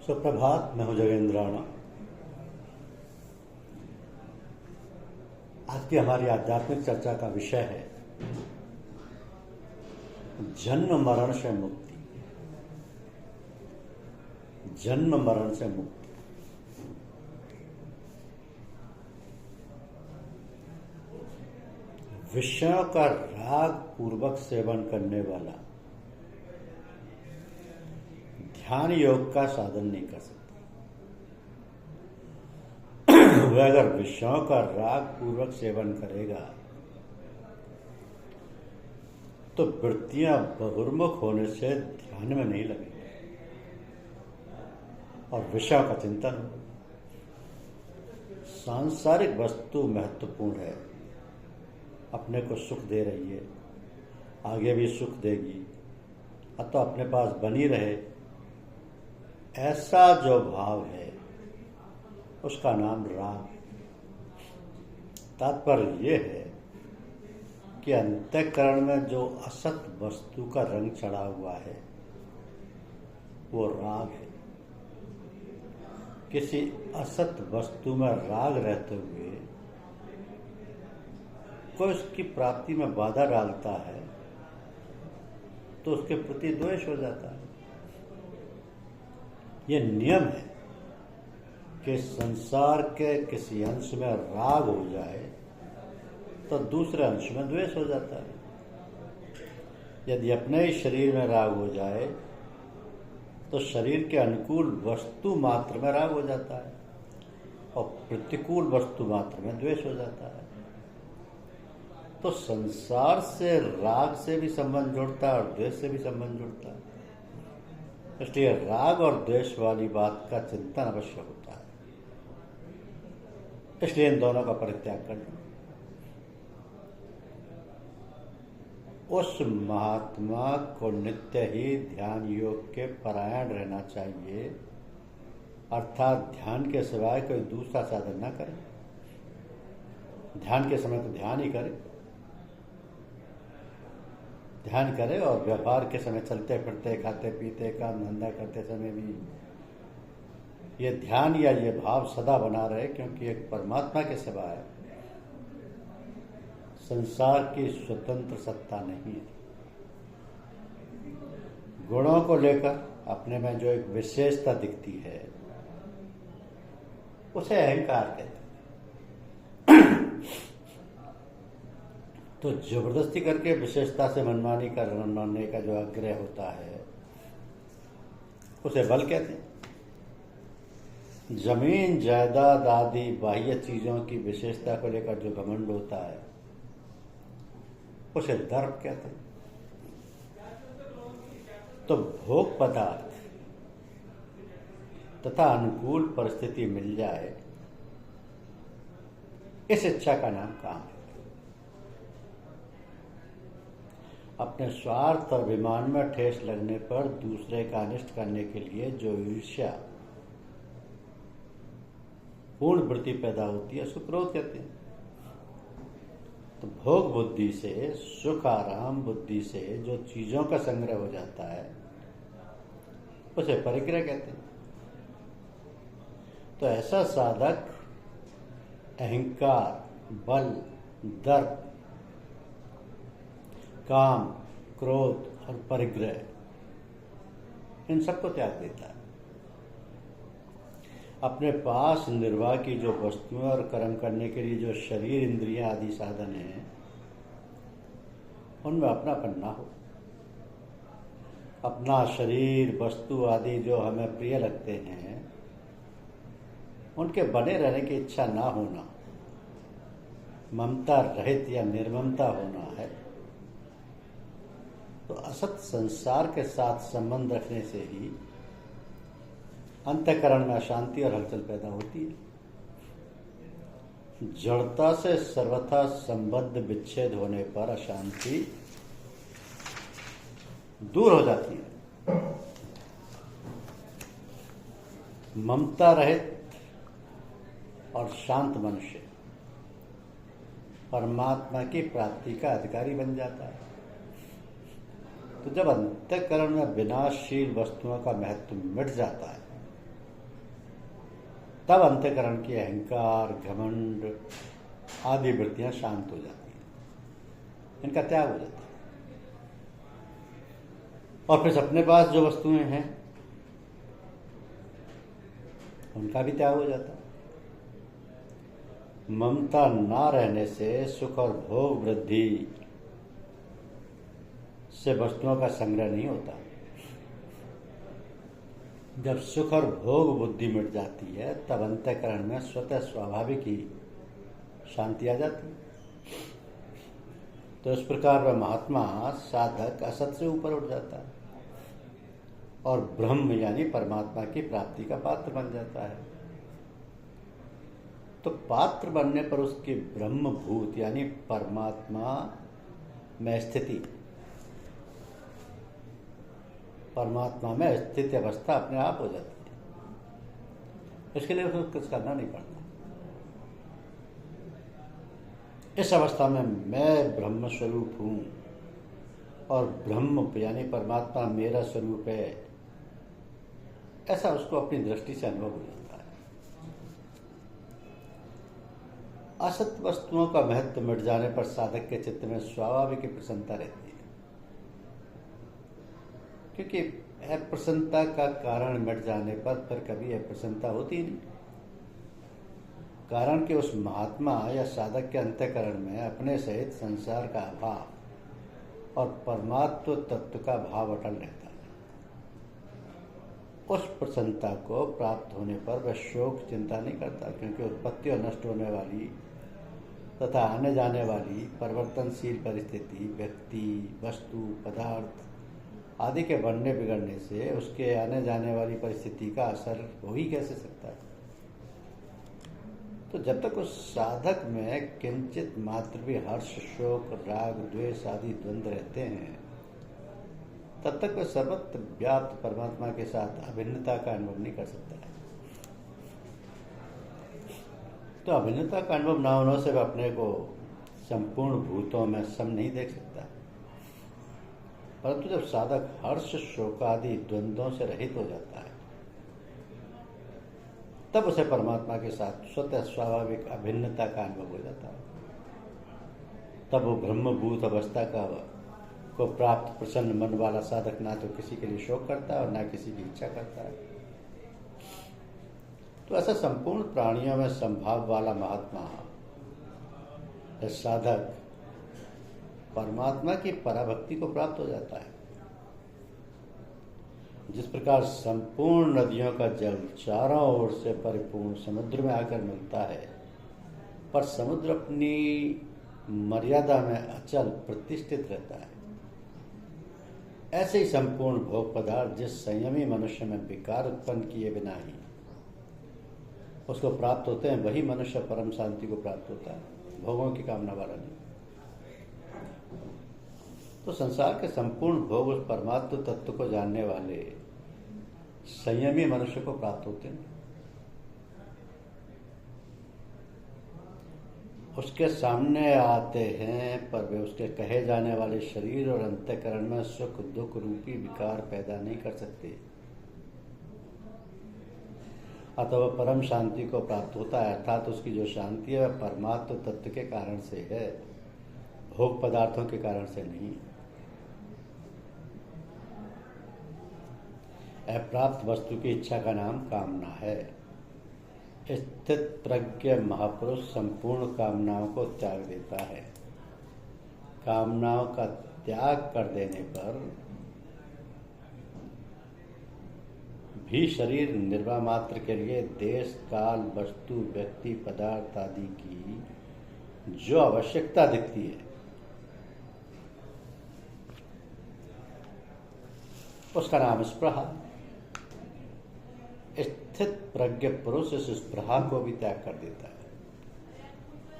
सुप्रभात। मैं हूं जगेंद्र राणा। आज की हमारी आध्यात्मिक चर्चा का विषय है जन्म मरण से मुक्ति। जन्म मरण से मुक्ति। विषयों का राग पूर्वक सेवन करने वाला ध्यान योग का साधन नहीं कर सकता। वह अगर विषयों का राग पूर्वक सेवन करेगा तो वृत्तियां बहिर्मुख होने से ध्यान में नहीं लगेगी और विषयों का चिंतन। सांसारिक वस्तु महत्वपूर्ण है, अपने को सुख दे रही है, आगे भी सुख देगी, अतः अपने पास बनी रहे, ऐसा जो भाव है उसका नाम राग। तात्पर्य यह है कि अंतःकरण में जो असत वस्तु का रंग चढ़ा हुआ है वो राग है। किसी असत वस्तु में राग रहते हुए कोई उसकी प्राप्ति में बाधा डालता है तो उसके प्रति द्वेष हो जाता है। ये नियम है कि संसार के किसी अंश में राग हो जाए तो दूसरे अंश में द्वेष हो जाता है। यदि अपने ही शरीर में राग हो जाए तो शरीर के अनुकूल वस्तु मात्र में राग हो जाता है और प्रतिकूल वस्तु मात्र में द्वेष हो जाता है। तो संसार से राग से भी संबंध जुड़ता है और द्वेष से भी संबंध जुड़ता है। इसलिए राग और द्वेष वाली बात का चिंतन अवश्य होता है। इसलिए इन दोनों का परित्याग करना। उस महात्मा को नित्य ही ध्यान योग के परायण रहना चाहिए, अर्थात ध्यान के सिवाय कोई दूसरा साधन न करे। ध्यान के समय तो ध्यान ही करे, ध्यान करे और व्यवहार के समय चलते फिरते, खाते पीते, काम धंधा करते समय भी ये ध्यान या ये भाव सदा बना रहे, क्योंकि एक परमात्मा के सिवाय संसार की स्वतंत्र सत्ता नहीं है। गुणों को लेकर अपने में जो एक विशेषता दिखती है उसे अहंकार कहते हैं। तो जबरदस्ती करके विशेषता से मनमानी करने का जो आग्रह होता है उसे बल कहते हैं। जमीन जायदाद आदि बाह्य चीजों की विशेषता को लेकर जो घमंड होता है उसे दर्प कहते हैं। तो भोग पदार्थ तथा अनुकूल परिस्थिति मिल जाए, इस इच्छा का नाम काम है। अपने स्वार्थ और अभिमान में ठेस लगने पर दूसरे का अनिष्ट करने के लिए जो ईर्ष्या पूर्ण वृत्ति पैदा होती है उसको क्रोध कहते हैं। तो भोग बुद्धि से, सुख आराम बुद्धि से जो चीजों का संग्रह हो जाता है उसे परिग्रह कहते हैं। तो ऐसा साधक अहंकार, बल, दर्प, काम, क्रोध और परिग्रह इन सबको त्याग देता है। अपने पास निर्वाह की जो वस्तुएं और कर्म करने के लिए जो शरीर, इंद्रियां आदि साधन हैं उनमें अपनापन ना हो। अपना शरीर, वस्तु आदि जो हमें प्रिय लगते हैं उनके बने रहने की इच्छा ना होना, ममता रहित या निर्ममता होना है। तो असत संसार के साथ संबंध रखने से ही अंतःकरण में अशांति और हलचल पैदा होती है। जड़ता से सर्वथा संबद्ध विच्छेद होने पर अशांति दूर हो जाती है। ममता रहित और शांत मनुष्य परमात्मा की प्राप्ति का अधिकारी बन जाता है। तो जब अंतःकरण में विनाशशील वस्तुओं का महत्व मिट जाता है तब अंतःकरण की अहंकार, घमंड आदि वृत्तियां शांत हो जाती हैं, इनका त्याग हो जाता है। और फिर अपने पास जो वस्तुएं हैं उनका भी त्याग हो जाता है। ममता ना रहने से सुख और भोग वृद्धि से वस्तुओं का संग्रह नहीं होता। जब सुख और भोग बुद्धि मिट जाती है तब अंतःकरण में स्वतः स्वाभाविक ही शांति आ जाती है। तो इस प्रकार वह महात्मा साधक असत से ऊपर उठ जाता है और ब्रह्म यानी परमात्मा की प्राप्ति का पात्र बन जाता है। तो पात्र बनने पर उसकी ब्रह्मभूत यानी परमात्मा में स्थिति, परमात्मा में स्थित अवस्था अपने आप हो जाती है। इसके लिए उसको कुछ करना नहीं पड़ता। इस अवस्था में मैं ब्रह्म स्वरूप हूं और ब्रह्म यानी परमात्मा मेरा स्वरूप है, ऐसा उसको अपनी दृष्टि से अनुभव हो जाता है। असत वस्तुओं का महत्व मिट जाने पर साधक के चित्त में स्वाभाविक प्रसन्नता रहती है, क्योंकि अप्रसन्नता का कारण मिट जाने पर फिर कभी अप्रसन्नता होती नहीं। कारण कि उस महात्मा या साधक के अंतःकरण में अपने सहित संसार का अभाव और परमात्म तत्व का भाव अटल रहता है। उस प्रसन्नता को प्राप्त होने पर वह शोक चिंता नहीं करता, क्योंकि उत्पत्ति और नष्ट होने वाली तथा आने जाने वाली परिवर्तनशील परिस्थिति, व्यक्ति, वस्तु, पदार्थ आदि के बनने बिगड़ने से उसके आने जाने वाली परिस्थिति का असर हो ही कैसे सकता है। तो जब तक उस साधक में किंचित मात्र भी हर्ष, शोक, राग, द्वेष आदि द्वंद्व रहते हैं, तब तक वह सर्वत्र व्याप्त परमात्मा के साथ अभिन्नता का अनुभव नहीं कर सकता है। तो अभिन्नता का अनुभव न होने से वह अपने को संपूर्ण भूतों में सम नहीं देख सकता। परंतु जब साधक हर्ष, शोक आदि द्वंद्वों से रहित हो जाता है तब उसे परमात्मा के साथ स्वतः स्वाभाविक अभिन्नता का अनुभव हो जाता है। तब वो ब्रह्मभूत अवस्था को प्राप्त प्रसन्न मन वाला साधक ना तो किसी के लिए शोक करता है और ना किसी की इच्छा करता है। तो ऐसा संपूर्ण प्राणियों में संभाव वाला महात्मा या साधक परमात्मा की पराभक्ति को प्राप्त हो जाता है। जिस प्रकार संपूर्ण नदियों का जल चारों ओर से परिपूर्ण समुद्र में आकर मिलता है, पर समुद्र अपनी मर्यादा में अचल प्रतिष्ठित रहता है, ऐसे ही संपूर्ण भोग पदार्थ जिस संयमी मनुष्य में विकार उत्पन्न किए बिना ही उसको प्राप्त होते हैं, वही मनुष्य परम शांति को प्राप्त होता है, भोगों की कामना वाला नहीं। तो संसार के संपूर्ण भोग उस परमात्म तत्व को जानने वाले संयमी मनुष्य को प्राप्त होते हैं। उसके सामने आते हैं पर वे उसके कहे जाने वाले शरीर और अंतःकरण में सुख दुख रूपी विकार पैदा नहीं कर सकते। अतः वह परम शांति को प्राप्त होता है, अर्थात उसकी जो शांति है वह परमात्म तत्व के कारण से है, भोग पदार्थों के कारण से नहीं। अप्राप्त वस्तु की इच्छा का नाम कामना है। स्थित प्रज्ञ महापुरुष संपूर्ण कामनाओं को त्याग देता है। कामनाओं का त्याग कर देने पर भी शरीर निर्वाह मात्र के लिए देश, काल, वस्तु, व्यक्ति, पदार्थ आदि की जो आवश्यकता दिखती है उसका नाम स्पृहा। स्थित प्रज्ञ पुरुष इस स्पृहा को भी त्याग कर देता है,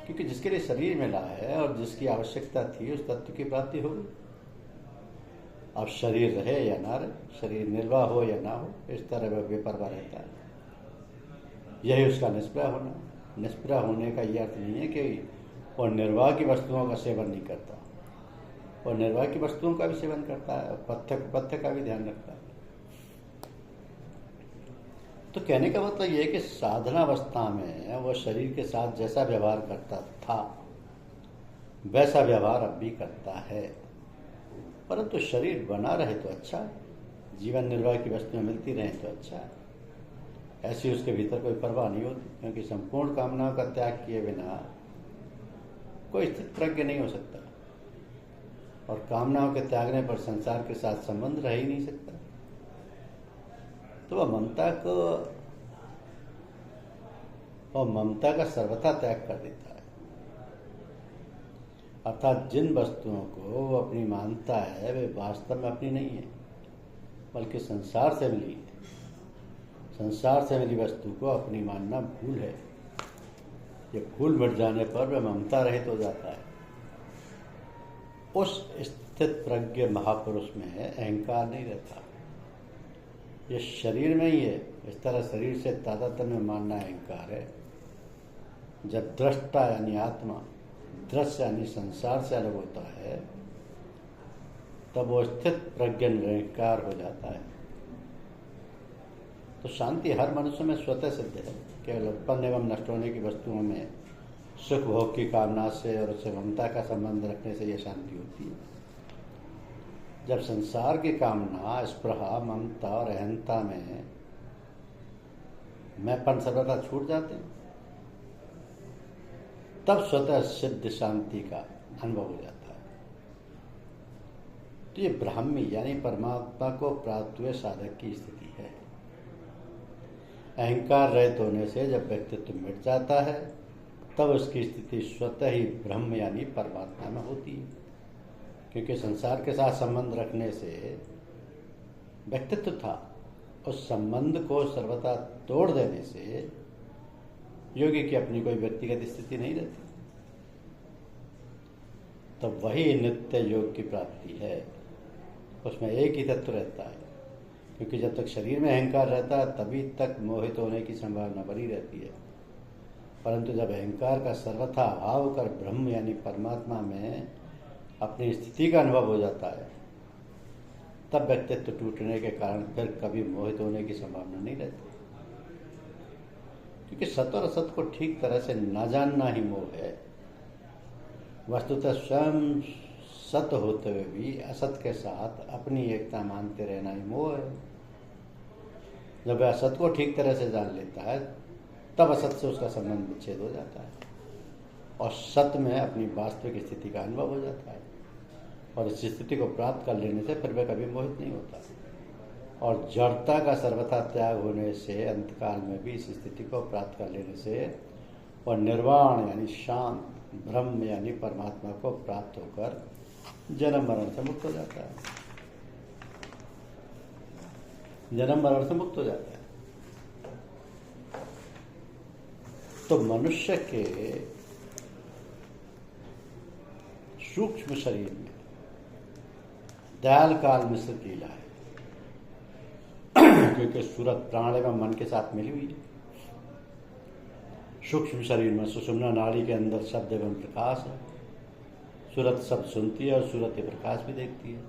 क्योंकि जिसके लिए शरीर मिला है और जिसकी आवश्यकता थी उस तत्व की प्राप्ति होगी। अब शरीर रहे या ना रहे, शरीर निर्वाह हो या ना हो, इस तरह वह बेपरवाह रहता है। यही उसका निष्प्रह होना। निष्प्रह होने का यह अर्थ नहीं है कि वह निर्वाह की वस्तुओं का सेवन नहीं करता, वह निर्वाह की वस्तुओं का भी सेवन करता है और पथ्य का भी ध्यान रखता है। तो कहने का मतलब ये है कि साधना अवस्था में वो शरीर के साथ जैसा व्यवहार करता था वैसा व्यवहार अब भी करता है, परंतु शरीर बना रहे तो अच्छा है, जीवन निर्वाह की वस्तुएं मिलती रहें तो अच्छा है। ऐसी उसके भीतर कोई परवाह नहीं होती, क्योंकि संपूर्ण कामनाओं का त्याग किए बिना कोई स्थित प्रज्ञ नहीं हो सकता, और कामनाओं के त्यागने पर संसार के साथ संबंध रह ही नहीं सकता। तो वह ममता का सर्वथा त्याग कर देता है। अर्थात जिन वस्तुओं को वो अपनी मानता है वे वास्तव में अपनी नहीं है, बल्कि संसार से मिली है। संसार से मिली वस्तु को अपनी मानना भूल है। ये भूल मिट जाने पर वह ममता रहित हो जाता है। उस स्थित प्रज्ञ महापुरुष में अहंकार नहीं रहता। ये शरीर में ही है, इस तरह शरीर से तादात्म्य मानना अहंकार है। जब दृष्टा यानी आत्मा दृश्य यानी संसार से अलग होता है तब वो स्थित प्रज्ञ निरंकार हो जाता है। तो शांति हर मनुष्य में स्वतः सिद्ध है। केवल उत्पन्न एवं नष्ट होने की वस्तुओं में सुख भोग की कामना से और उससे ममता का संबंध रखने से यह शांति होती है। जब संसार की कामना, स्पृहा, ममता और अहंता में मैंपन सर्वथा छूट जाते हैं, तब स्वतः सिद्ध शांति का अनुभव हो जाता है। तो ये ब्राह्मी यानी परमात्मा को प्राप्त हुए साधक की स्थिति है। अहंकार रहित होने से जब व्यक्तित्व मिट जाता है तब उसकी स्थिति स्वतः ही ब्रह्म यानी परमात्मा में होती है, क्योंकि संसार के साथ संबंध रखने से व्यक्तित्व था, उस संबंध को सर्वथा तोड़ देने से योगी की अपनी कोई व्यक्तिगत स्थिति नहीं रहती। तो वही नित्य योग की प्राप्ति है। उसमें एक ही तत्व रहता है, क्योंकि जब तक शरीर में अहंकार रहता है तभी तक मोहित होने की संभावना बनी रहती है। परंतु जब अहंकार का सर्वथा अभाव कर ब्रह्म यानी परमात्मा में अपनी स्थिति का अनुभव हो जाता है तब व्यक्तित्व टूटने के कारण फिर कभी मोहित होने की संभावना नहीं रहती, क्योंकि सत और असत को ठीक तरह से न जानना ही मोह है। वस्तुतः स्वयं सत होते हुए भी असत के साथ अपनी एकता मानते रहना ही मोह है। जब वह असत को ठीक तरह से जान लेता है तब असत से उसका संबंध विच्छेद हो जाता है और सत में अपनी वास्तविक स्थिति का अनुभव हो जाता है, और इस स्थिति को प्राप्त कर लेने से फिर वह कभी मोहित नहीं होता। और जड़ता का सर्वथा त्याग होने से अंतकाल में भी इस स्थिति को प्राप्त कर लेने से और निर्वाण यानी शांत ब्रह्म यानी परमात्मा को प्राप्त होकर जन्म मरण से मुक्त हो जाता है। जन्म मरण से मुक्त हो जाता है। तो मनुष्य के सूक्ष्म शरीर में दयाल काल मिश्रित लीला है, क्योंकि सूरत प्राण एवं मन के साथ मिली हुई है। सूक्ष्म शरीर में सुषुम्ना नाड़ी के अंदर शब्द एवं प्रकाश है। सूरत शब्द सुनती है और सूरत प्रकाश भी देखती है,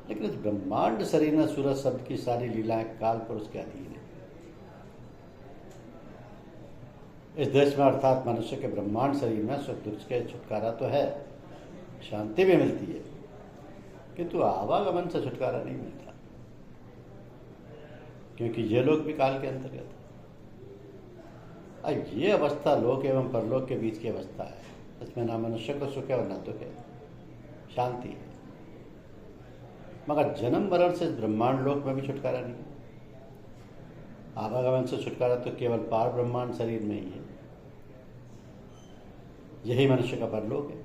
लेकिन इस ब्रह्मांड शरीर में सूरत शब्द की सारी लीलाएं काल पुरुष के अधीन है। इस देश में अर्थात मनुष्य के ब्रह्मांड शरीर में सुख दुख के छुटकारा तो है, शांति भी मिलती है, किंतु आवागमन से छुटकारा नहीं मिलता, क्योंकि ये लोग भी काल के अंतर्गत है। ये अवस्था लोक एवं परलोक के बीच की अवस्था है। इसमें ना मनुष्य को सुख है और ना दुख है, शांति है। मगर जन्म मरण से ब्रह्मांड लोक में भी छुटकारा नहीं है। आवागमन से छुटकारा तो केवल पार ब्रह्मांड शरीर में ही है। यही मनुष्य का परलोक है।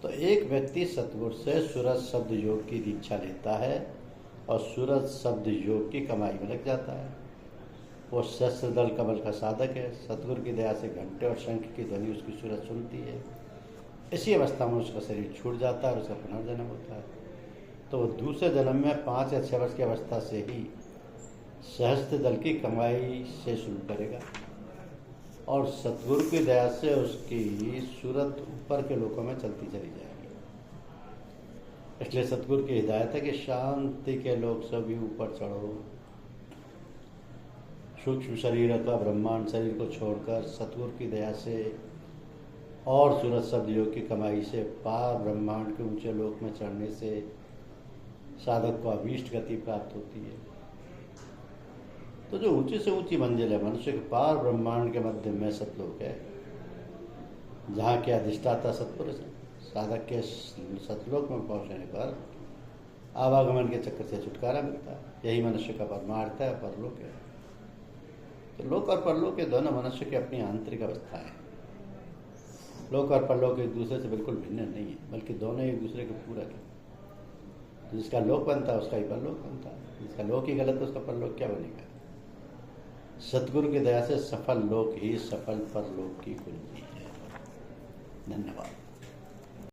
तो एक व्यक्ति सतगुरु से सूरज शब्द योग की दीक्षा लेता है और सूरज शब्द योग की कमाई में लग जाता है। वो शस्त्र दल कमल का साधक है। सतगुरु की दया से घंटे और शंख की ध्वनि उसकी सूरज सुनती है। इसी अवस्था में उसका शरीर छूट जाता है और उसका पुनर्जन्म होता है। तो वो दूसरे जन्म में 5 या 6 वर्ष की अवस्था से ही सहस्त्र दल की कमाई से शुरू करेगा और सतगुरु की दया से उसकी सूरत ऊपर के लोकों में चलती चली जाएगी। इसलिए सतगुरु की हिदायत है कि शांति के लोक से भी ऊपर चढ़ो। सूक्ष्म शरीर अथवा ब्रह्मांड शरीर को छोड़कर सतगुरु की दया से और सूरज शब्द योग की कमाई से पार ब्रह्मांड के ऊंचे लोक में चढ़ने से साधक को अभीष्ट गति प्राप्त होती है। तो जो ऊंची से ऊंची मंजिल है मनुष्य के पार ब्रह्मांड के मध्य में सतलोक है, जहाँ के अधिष्ठाता सतपुरुष है। साधक के सतलोक में पहुंचने पर आवागमन के चक्कर से छुटकारा मिलता है। यही मनुष्य का परमार्थ है, परलोक है। तो लोक और परलोक के दोनों मनुष्य की अपनी आंतरिक अवस्था है। लोक और परलोक एक दूसरे से बिल्कुल भिन्न नहीं है, बल्कि दोनों एक दूसरे के पूरक है। जिसका लोक बनता है उसका ही परलोक बनता है, जिसका लोक ही गलत है उसका परलोक क्या बनेगा। सतगुरु की दया से सफल लोक ही सफल परलोक की कुंजी है। धन्यवाद।